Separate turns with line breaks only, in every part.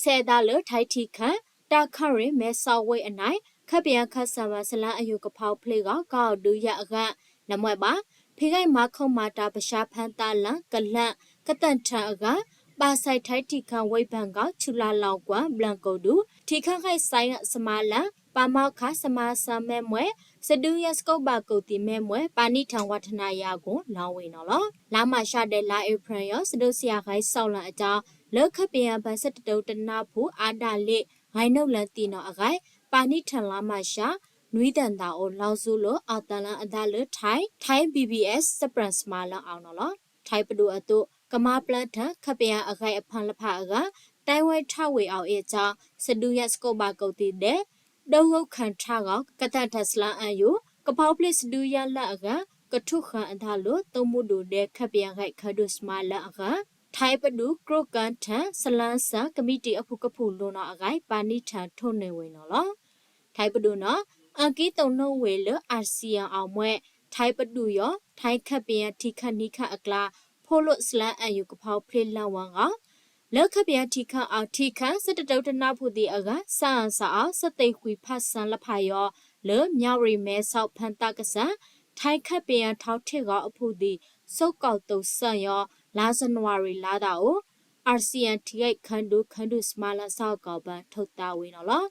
เซดาเลไททีคันตาคาริเมซาเวอันไหนขบยังคัสมาสลาอายุกะเพาเพลก็ก้าวดูยะกะนำไว้บ่ဖိခိုင်မခုံမာတာပရှာဖန်တာလန်ကလန့်ကတန်ထာကပါဆိုင်ထိုက်တီခံဝိဘန်ကချူလာလောက်ကွာဘလန်ကိုဒူတီခန့်ခိုင်ဆိုင်စမာလန်ပါမောက်ခစမာဆာမဲမွဲစဒူယစကုတ်ဘာကုတ်တီမဲမွဲပါနိထံဝထနာယာကိုလောင်းဝင်နော်လောလာမရှာတဲ့လာဧဖရန်ရောစဒုစီယာခိုင်ဆောက်လန်အကြောင်းလောက်ခပင်ယဘန်စတတုတနာဖို့အာဒါလေဂိုင်းနှုတ်လန်တီနော်အခိုင်ပါနိထံလာမရှာနွေးတန်တာကိုလောက်စုလို့အာတန်လန်အဒါလထိုင်း BBS စပရန်စမာလန်အောင်နော်လောထိုင်းပဒူအတုကမာပလန်ထခပယအခိုင်အဖန်လဖအကတိုင်ဝဲထဝေအောင်အကြောင်းစဒူယစကုတ်ဘာကုတ်တီတဲ့ဒုံဟုတ်ခံထကကတထစလန်အယူကပောက်ပလစ်ဒူယလအကကထုခန်အဒါလို့တုံမှုဒူတဲ့ခပယခိုင်ခဒုစမာလန်အကထိုင်းပဒူကရကန်ထဆလန်ဆာကမီတီအခုကဖူလို့နော်အခိုင်ပါနိထန်ထုံနေဝင်နော်လောထိုင်းပဒူနော်အကီတုံနှုံဝေလအာဆီယံအောင်မွဲထိုင်းပဒူရောထိုင်းခပယထိခနိခအကလာဖိုလို့စလန်အယူကဖောက်ဖလေလဝံကလောက်ခပယထိခအောင်ထိခစတတုတနာဖူတီအကဆန်ဆာအောင်စသိခွေဖတ်ဆန်လဖာယောလေမြောက်ရီမဲဆောက်ဖန်တကဆန်ထိုင်းခပယထောက်ထစ်ကအဖူတီစုတ်ကောက်တုဆန်ယောလာဇန်နဝါရီလာတာကိုအာဆီယံထိခိုက်ခန္ဒုစမာလာဆောက်ကောက်ပန်ထုတ်တာဝေနော်လော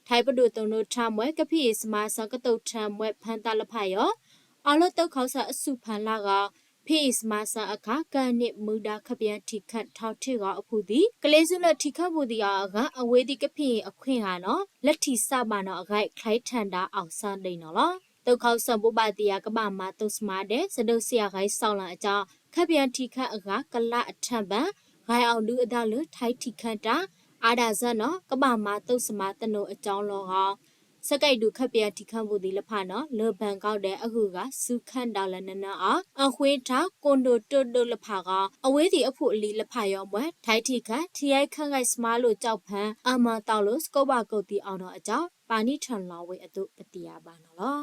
ထိုင်ပဒုတုံတို့ထမွဲကဖိစမာစကတုတ်ထမွဲဖန်တလဖယောအလောတုတ်ခေါဆာအစုဖန်လာကဖိစမာစအခါကန်နစ်မူဒါခပယထိခတ်ထောက်ထကအဖူဒီကလေးစုလထိခတ်ဖို့ဒီကအဝေးဒီကဖိအခွင့်ဟာနော်လက်ထီစပါနော်အခိုက်ခိုင်ထန်တာအောင်စနေနော်လောတုတ်ခေါဆံပုပ္ပတိယကပမာတုစမာတဲ့စဒုဆရာခိုင်ဆောင်းလာအကြောင်းခပယထိခတ်အခါကလအထံပံဂိုင်အောင်လူအဒါလထိုက်ထိခတ်တာအာဒါဇန်နော်ကပမာတုတ်စမာတနိုအကြောင်းလောကစကိုက်ဒုခပယတိခန့်ဖို့ဒီလဖနော်လေဘန်ကောက်တဲ့အခုကစုခန့်တာလနနအခွေးထားကွန်ဒိုတွတ်တွတ်လဖကအဝေးဒီအဖို့အလီလဖရောမွဲထိုက်ထိခထီရိုက်ခန့်ခိုက်စမားလို့ကြောက်ဖန်အမတောက်လို့စကုတ်ဘကုတ်တီအောင်တော့အကြောင်းပါနိထန်လောဝေအတုပတိယပါနော်လော